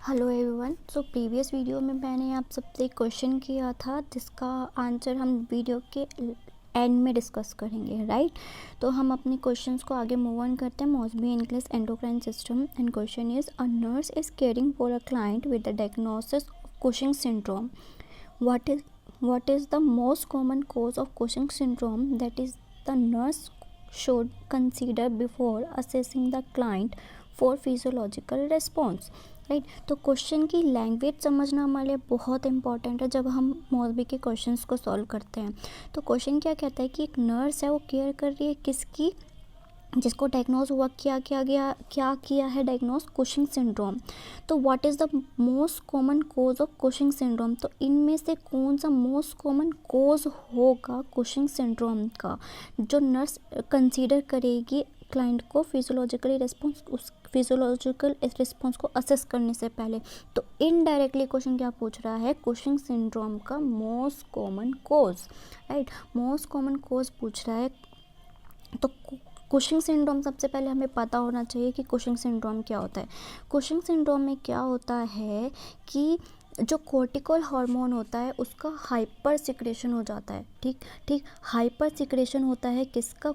Hello everyone. So previous video में मैंने आप सबसे क्वेश्चन किया था जिसका आंसर हम वीडियो के एंड में डिस्कस करेंगे, राइट। तो हम अपने क्वेश्चंस को आगे मूव ऑन करते हैं। Mosby English endocrine system and question is a nurse is caring for a client with the diagnosis of Cushing syndrome. what is the most common cause of Cushing syndrome that is the nurse should consider before assessing the client for physiological response, right. तो question की language समझना हमारे लिए बहुत important है जब हम मॉसबी के क्वेश्चंस को सॉल्व करते हैं। तो क्वेश्चन क्या कहता है कि एक नर्स है वो केयर कर रही है किसकी, जिसको डायग्नोज हुआ क्या किया है डायग्नोज कुशिंग सिंड्रोम। तो what is the most common cause of Cushing syndrome, तो इनमें से कौन सा मोस्ट कॉमन कोज होगा कुशिंग सिंड्रोम का जो नर्स कंसीडर करेगी क्लाइंट को फिजियोलॉजिकल रिस्पॉन्स को असेस करने से पहले। तो इनडायरेक्टली क्वेश्चन क्या पूछ रहा है, कुशिंग सिंड्रोम का most common cause, right, most common cause पूछ रहा है। तो कुशिंग सिंड्रोम सबसे पहले हमें पता होना चाहिए कि कुशिंग सिंड्रोम क्या होता है। कुशिंग सिंड्रोम में क्या होता है कि जो कोर्टिकल हार्मोन होता है उसका हाइपर सिक्रेशन हो जाता है। ठीक हाइपर सिक्रेशन होता है किसका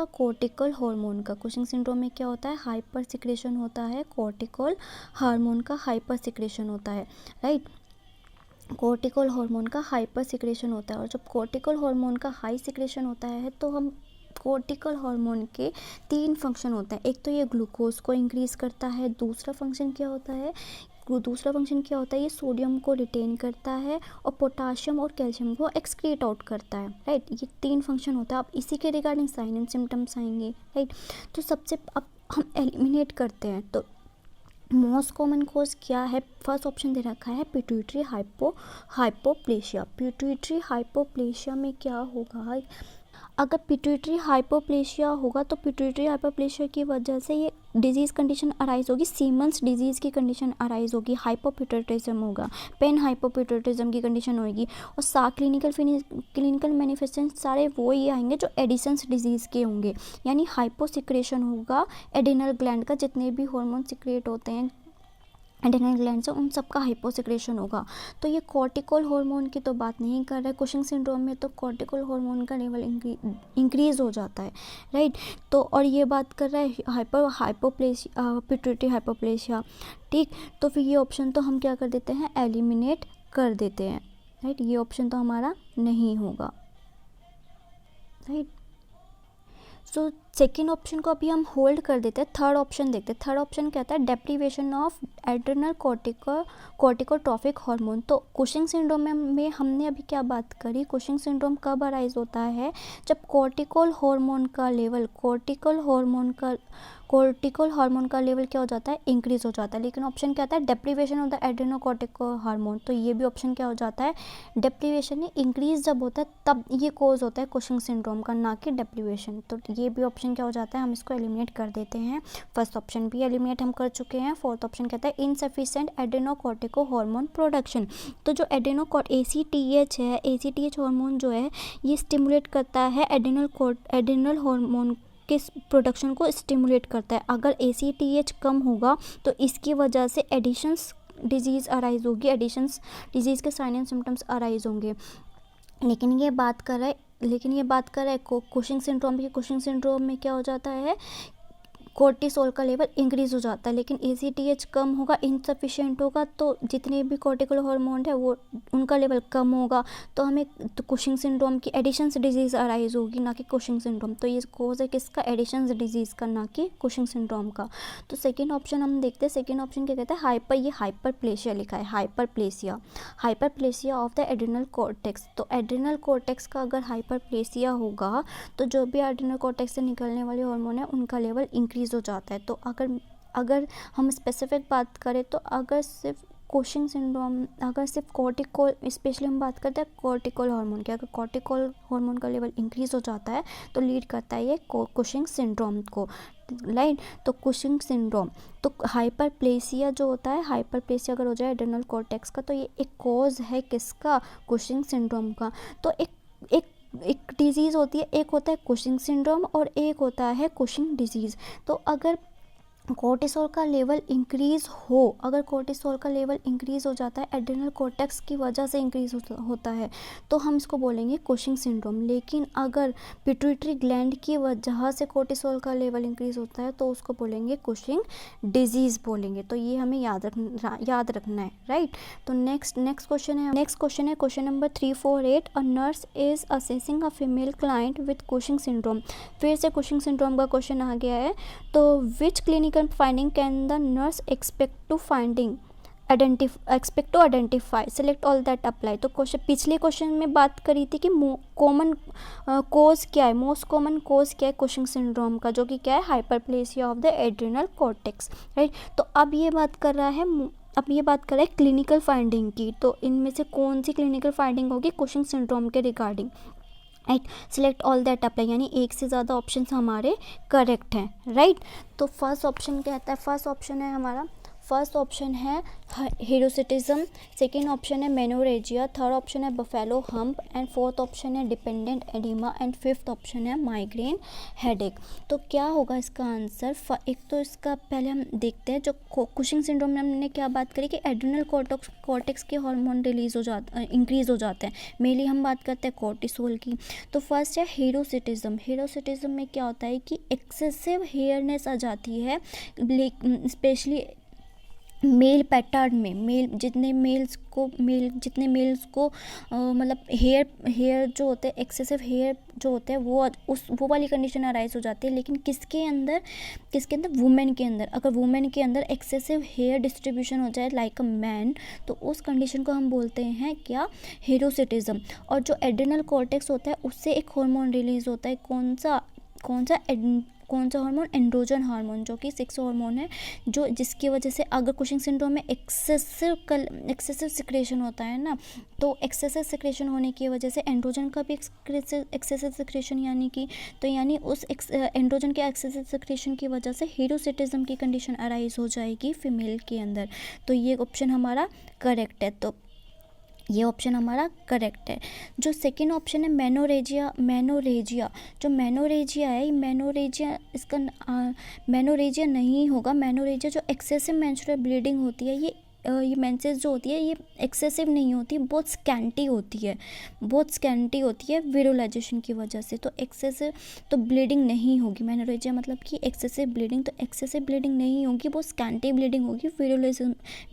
कोर्टिकल हार्मोन का। कुशिंग सिंड्रोम में क्या होता है, हाइपर सिक्रेशन होता है, कोर्टिकल हार्मोन का हाइपर सिक्रेशन होता है, राइट। कोर्टिकल हार्मोन का हाइपर सिक्रेशन होता है और जब कोर्टिकल हार्मोन का हाई सिक्रेशन होता है तो हम कोर्टिकल हार्मोन के 3 फंक्शन होते हैं। एक तो ये ग्लूकोज को इंक्रीज़ करता है, दूसरा फंक्शन क्या होता है ये सोडियम को रिटेन करता है और पोटाशियम और कैल्शियम को एक्सक्रीट आउट करता है, राइट। ये 3 फंक्शन होता है। अब इसी के रिगार्डिंग साइन एंड सिम्टम्स आएंगे, राइट। तो सबसे अब हम एलिमिनेट करते हैं। तो मोस्ट कॉमन कोज क्या है, फर्स्ट ऑप्शन दे रखा है पिट्यूटरी हाइपोप्लेशिया। पिट्यूटरी हाइपोप्लेशिया में क्या होगा, अगर पिट्यूटरी हाइपोप्लेशिया होगा तो पिट्यूटरी हाइपोप्लेशिया की वजह से ये डिजीज़ कंडीशन अराइज होगी, सीमन्स डिजीज़ की कंडीशन अराइज होगी, हाइपोपिट्यूटरिज्म होगा, पेन हाइपोपिट्यूटरिज्म की कंडीशन होगी और क्लिनिकल मैनिफेस्टेशन सारे वो ही आएंगे जो एडिसन्स डिजीज़ के होंगे। यानी हाइपोसिक्रेशन होगा एडिनल ग्लैंड का, जितने भी हार्मोन सिक्रेट होते हैं एड्रेनल ग्लैंड से उन सबका हाइपोसिक्रेशन होगा। तो ये कॉर्टिकल हार्मोन की तो बात नहीं कर रहा है। कुशिंग सिंड्रोम में तो कॉर्टिकल हार्मोन का लेवल इंक्रीज हो जाता है, राइट। तो और ये बात कर रहा है पिट्यूटरी हाइपोप्लेशिया, ठीक। तो फिर ये ऑप्शन तो हम क्या कर देते हैं, एलिमिनेट कर देते हैं, राइट। ये ऑप्शन तो हमारा नहीं होगा, राइट। सो सेकेंड ऑप्शन को अभी हम होल्ड कर देते हैं, थर्ड ऑप्शन देखते हैं। थर्ड ऑप्शन कहता है डेप्रीवेशन ऑफ एड्रेनल कॉर्टिकोट्रॉफिक हार्मोन। तो कुशिंग सिंड्रोम में हमने अभी क्या बात करी, कुशिंग सिंड्रोम कब अराइज होता है, जब कोर्टिकल हार्मोन का लेवल क्या हो जाता है, इंक्रीज हो जाता है। लेकिन ऑप्शन क्या आता है, deprivation of the adrenocortical hormone. तो ये भी ऑप्शन क्या हो जाता है, डेप्रीवेशन इंक्रीज जब होता है तब ये कोज होता है कुशिंग सिंड्रोम का, ना कि डेप्रीवेशन। तो ये भी ऑप्शन क्या हो जाता है, हम इसको एलिमिनेट कर देते हैं। फर्स्ट ऑप्शन भी एलिमिनेट हम कर चुके हैं। फोर्थ ऑप्शन कहता है इनसफिशिएंट एड्रेनोकॉर्टिको हार्मोन प्रोडक्शन। तो जो ACTH है, ACTH हार्मोन जो है ये स्टिमुलेट करता है एड्रेनल हार्मोन के प्रोडक्शन को स्टिमुलेट करता है। अगर ACTH कम होगा तो इसकी वजह से एडिशंस डिजीज़ अराइज होगी, एडिशंस डिजीज़ के साइन एंड सिम्टम्स अराइज होंगे। लेकिन ये बात कर रहा है कुशिंग सिंड्रोम की। कुशिंग सिंड्रोम में क्या हो जाता है, कोर्टिसोल का लेवल इंक्रीज हो जाता है, लेकिन ACTH कम होगा, इनसफिशिएंट होगा, तो जितने भी कोर्टिकल हार्मोन है वो उनका लेवल कम होगा, तो हमें तो कुशिंग सिंड्रोम की एडिशंस डिजीज़ अराइज होगी, ना कि कुशिंग सिंड्रोम। तो ये कोज है किसका, एडिशंस डिजीज़ का, ना कि कुशिंग सिंड्रोम का। तो सेकेंड ऑप्शन हम देखते हैं। सेकेंड ऑप्शन क्या कहता है, ये हाइपरप्लेशिया लिखा है, hyperplasia of the adrenal cortex. तो एड्रेनल कॉर्टेक्स का अगर हाइपरप्लेशिया होगा तो जो भी एड्रेनल कॉर्टेक्स से निकलने वाले हार्मोन है उनका लेवल इंक्रीज हो जाता है। तो अगर हम स्पेसिफिक बात करें तो अगर सिर्फ कुशिंग सिंड्रोम, अगर सिर्फ कॉर्टिकल, स्पेशली हम बात करते हैं कॉर्टिकल हार्मोन की, अगर कॉर्टिकल हार्मोन का लेवल इंक्रीज हो जाता है तो लीड करता है ये कुशिंग सिंड्रोम को, राइट। तो कुशिंग सिंड्रोम, तो हाइपरप्लेशिया जो होता है, हाइपरप्लेशिया अगर हो जाए एड्रेनल कॉर्टेक्स का तो ये एक कॉज है किसका, कुशिंग सिंड्रोम का। तो एक डिजीज़ होती है, एक होता है कुशिंग सिंड्रोम और एक होता है कुशिंग डिजीज़। तो अगर कोर्टिसोल का लेवल इंक्रीज हो, अगर कोर्टिसोल का लेवल इंक्रीज हो जाता है एड्रिनल कॉर्टेक्स की वजह से इंक्रीज होता है तो हम इसको बोलेंगे कुशिंग सिंड्रोम। लेकिन अगर पिट्यूटरी ग्लैंड की वजह से कोर्टिसोल का लेवल इंक्रीज होता है तो उसको बोलेंगे कुशिंग डिजीज बोलेंगे। तो ये हमें याद रखना है, राइट। तो नेक्स्ट क्वेश्चन है question number 348। A nurse is assessing a female client with Cushing syndrome. फिर से कुशिंग सिंड्रोम का क्वेश्चन आ गया है। तो विच clinical finding can the nurse expect to identify, select all that apply। तो क्वेश्चन पिछले क्वेश्चन में बात करी थी कि कॉमन कोज क्या है, मोस्ट कॉमन कोज क्या है कुशिंग सिंड्रोम का, जो कि क्या है hyperplasia of the adrenal cortex, right. तो अब ये बात कर रहा है क्लिनिकल फाइंडिंग की। तो इनमें से कौन सी क्लिनिकल फाइंडिंग होगी कुशिंग सिंड्रोम के regarding, right. Select all that apply, यानी एक से ज़्यादा ऑप्शन हमारे करेक्ट हैं, राइट। तो फर्स्ट ऑप्शन है हिरोसिटिज्म, सेकेंड ऑप्शन है मेनोरेजिया, थर्ड ऑप्शन है buffalo hump and fourth option है dependent oedema and fifth option है माइग्रेन हेडेक। तो क्या होगा इसका आंसर? एक तो इसका पहले हम देखते हैं जो कुशिंग सिंड्रोम में हमने क्या बात करी कि एड्रिनल कॉर्टेक्स के हार्मोन इंक्रीज हो जाते हैं। मेनली हम बात करते हैं कोर्टिसोल की। तो फर्स्ट है हीरोसिटिज्म में क्या होता है कि एक्सेसिव हेयरनेस आ जाती है, स्पेशली मेल पैटर्न में। जितने मेल्स को मतलब हेयर जो होते हैं, एक्सेसिव हेयर जो होते हैं वो वाली कंडीशन अराइज हो जाती है। लेकिन किसके अंदर वुमेन के अंदर, अगर वुमेन के अंदर एक्सेसिव हेयर डिस्ट्रीब्यूशन हो जाए लाइक अ मैन, तो उस कंडीशन को हम बोलते हैं क्या? हिरोसिटिज्म। और जो एड्रिनल कॉर्टेक्स होता है उससे एक हार्मोन रिलीज होता है, कौन सा हार्मोन? एंड्रोजन हार्मोन, जो कि सेक्स हार्मोन है, जो जिसकी वजह से अगर कुशिंग सिंड्रोम में एक्सेसिव सिक्रेशन होता है ना, तो एक्सेसिव सिक्रेशन होने की वजह से एंड्रोजन का भी एक्सेसिव सिक्रेशन यानी उस एंड्रोजन के एक्सेसिव सिक्रेशन की वजह से हिरोसिटिज्म की कंडीशन अराइज हो जाएगी फीमेल के अंदर। तो ये ऑप्शन हमारा करेक्ट है। तो ये ऑप्शन हमारा करेक्ट है। जो सेकेंड ऑप्शन है मेनोरेजिया, जो मेनोरेजिया है, इसका मेनोरेजिया नहीं होगा। मेनोरेजिया जो एक्सेसिव मेंस्ट्रुअल ब्लीडिंग होती है, ये मेंसेस जो होती है ये एक्सेसिव नहीं होती, बहुत स्कैंटी होती है विरुलाइजेशन की वजह से। तो एक्सेसिव तो ब्लीडिंग नहीं होगी। मेनोरेजिया मतलब कि एक्सेसिव ब्लीडिंग, तो एक्सेसिव ब्लीडिंग नहीं होगी, बहुत स्कैंटी ब्लीडिंग होगी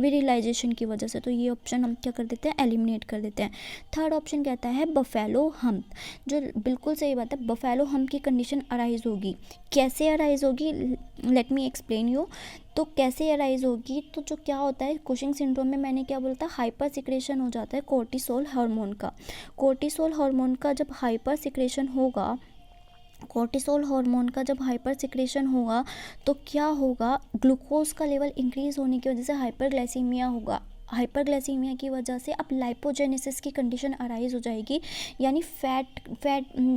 विरुलाइजेशन की वजह से। तो ये ऑप्शन हम क्या कर देते हैं? एलिमिनेट कर देते हैं। थर्ड ऑप्शन कहता है बफेलो हम्प, जो बिल्कुल सही बात है। बफेलो हम्प की कंडीशन अराइज होगी। कैसे अराइज होगी? Let me explain you. तो कैसे अराइज होगी? तो जो क्या होता है कुशिंग सिंड्रोम में, मैंने क्या बोला था, हाइपर सिक्रेशन हो जाता है कोर्टिसोल हार्मोन का। जब हाइपर सिक्रेशन होगा तो क्या होगा? ग्लूकोज का लेवल इंक्रीज होने की वजह से हाइपरग्लाइसीमिया होगा। हाइपरग्लाइसीमिया की वजह से अब लाइपोजेनेसिस की कंडीशन अराइज हो जाएगी, यानी फैट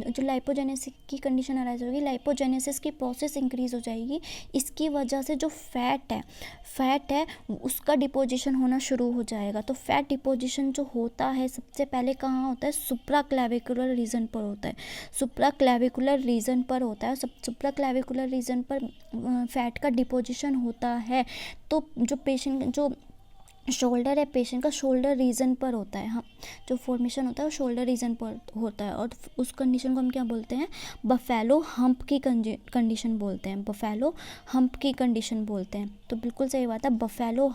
जो लाइपोजेनेसिस की कंडीशन अराइज होगी, लाइपोजेनेसिस की प्रोसेस इंक्रीज हो जाएगी। इसकी वजह से जो फैट है उसका डिपोजिशन होना शुरू हो जाएगा। तो फैट डिपोजिशन जो होता है सबसे पहले कहाँ होता है? सुप्राक्लैविकुलर रीजन पर होता है। सुप्राक्लैविकुलर रीजन पर फैट का डिपोजिशन होता है। तो जो पेशेंट जो शोल्डर है, पेशेंट का शोल्डर रीजन पर होता है। हाँ, जो फॉर्मेशन होता है वो शोल्डर रीजन पर होता है। और उस कंडीशन को हम क्या बोलते हैं? बफेलो हम्प की कंडीशन बोलते हैं। तो बिल्कुल सही बात है। बफेलो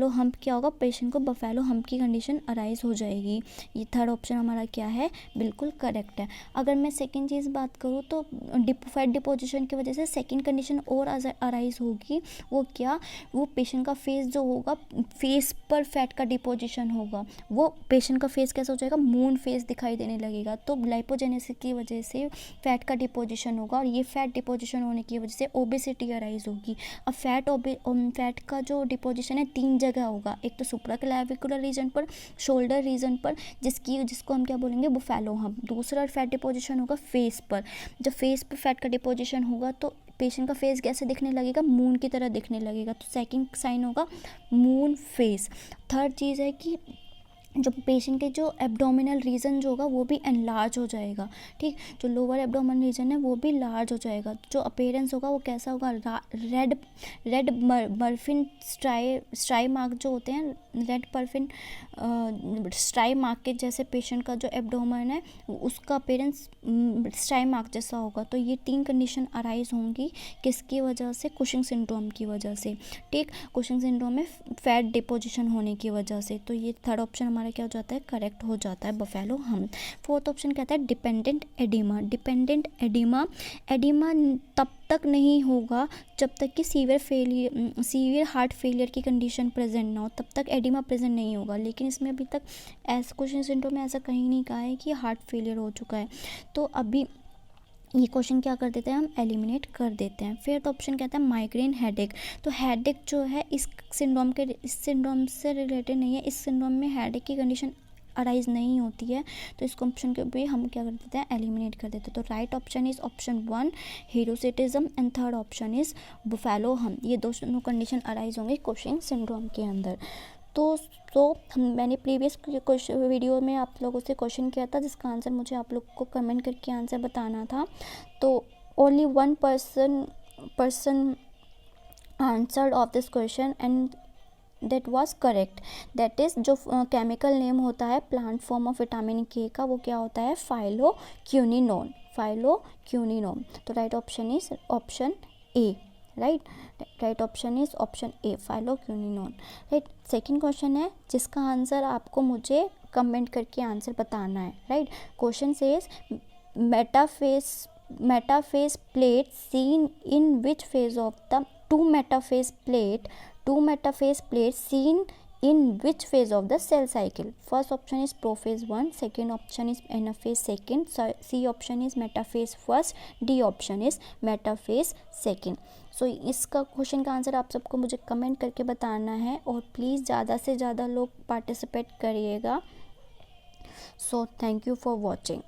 हम्प क्या होगा? पेशेंट को बफेलो हम्प की कंडीशन अराइज हो जाएगी। ये थर्ड ऑप्शन हमारा क्या है? बिल्कुल करेक्ट है। अगर मैं सेकेंड चीज़ बात करूँ तो फैट डिपोजिशन की वजह से सेकेंड कंडीशन और अराइज होगी। वो क्या? वो पेशेंट का फेस जो होगा, फेस पर फैट का डिपोजिशन होगा, वो पेशेंट का फेस कैसा हो जाएगा? मून फेस दिखाई देने लगेगा। तो लाइपोजेनेसिस की वजह से फैट का डिपोजिशन होगा, और ये फैट डिपोजिशन होने की वजह से ओबेसिटी अराइज होगी। अब फैट का जो डिपोजिशन है 3 जगह होगा। एक तो सुप्राक्लैविकुलर रीजन पर, शोल्डर रीजन पर, जिसको हम क्या बोलेंगे? Buffalo hump. दूसरा फैट डिपोजिशन होगा फेस पर। जब फेस पर फैट का डिपोजिशन होगा तो पेशेंट का फेस कैसे दिखने लगेगा? मून की तरह दिखने लगेगा। तो सेकंड साइन होगा मून फेस। थर्ड चीज़ है कि जो पेशेंट के जो एब्डोमिनल रीजन जो होगा वो भी एनलार्ज हो जाएगा, ठीक। जो लोअर एब्डोमिनल रीजन है वो भी लार्ज हो जाएगा। जो अपीयरेंस होगा वो कैसा होगा, रेड रेड बर्फिन स्ट्राई मार्क जो होते हैं, रेड बर्फिन स्ट्राई मार्क के जैसे पेशेंट का जो एब्डोमेन है उसका अपीयरेंस स्ट्राई मार्क जैसा होगा। तो ये 3 कंडीशन अराइज होंगी किसकी वजह से, कुशिंग सिंड्रोम की वजह से, ठीक। कुशिंग सिंड्रोम में फैट डिपोजिशन होने की वजह से। तो ये थर्ड ऑप्शन हमारा क्या हो जाता है, करेक्ट हो जाता है, बफेलो हम। फोर्थ ऑप्शन कहता है dependent oedema. Dependent oedema, oedema तब तक नहीं होगा जब तक कि सीवियर हार्ट फेलियर की कंडीशन प्रेजेंट ना हो, तब तक एडिमा प्रेजेंट नहीं होगा। लेकिन इसमें अभी तक ऐसा कुशिंग सिंड्रोम में ऐसा कहीं नहीं कहा है कि हार्ट फेलियर हो चुका है। तो अभी ये क्वेश्चन क्या कर देते हैं, हम एलिमिनेट कर देते हैं। फिर ऑप्शन कहता है माइग्रेन हेडेक। तो हेडेक जो है इस सिंड्रोम से रिलेटेड नहीं है, इस सिंड्रोम में हेडेक की कंडीशन अराइज नहीं होती है। तो इस ऑप्शन के भी हम क्या कर देते हैं, एलिमिनेट कर देते हैं। तो right option is option 1 hirsutism and third option is buffalo hump. ये दोनों कंडीशन अराइज होंगे कुशिंग सिंड्रोम के अंदर। मैंने प्रीवियस वीडियो में आप लोगों से क्वेश्चन किया था जिसका आंसर मुझे आप लोग को कमेंट करके आंसर बताना था। तो only 1 person answered of this question and that was correct. That is जो केमिकल नेम होता है प्लांट फॉर्म ऑफ विटामिन के का, वो क्या होता है, फाइलोक्यूनिनोन। तो right option is option A. Right option is option A, phylloquinone. Right. Second question है जिसका आंसर आपको मुझे कमेंट करके आंसर बताना है। Right. Question says metaphase plate seen in which phase of the two metaphase plates seen in which phase of the cell cycle? First option is prophase 1, second option is anaphase second, C option is metaphase first, D option is metaphase second. सो इसका question का answer आप सबको मुझे comment करके बताना है और please ज़्यादा से ज़्यादा लोग पार्टिसिपेट करिएगा। So thank you for watching.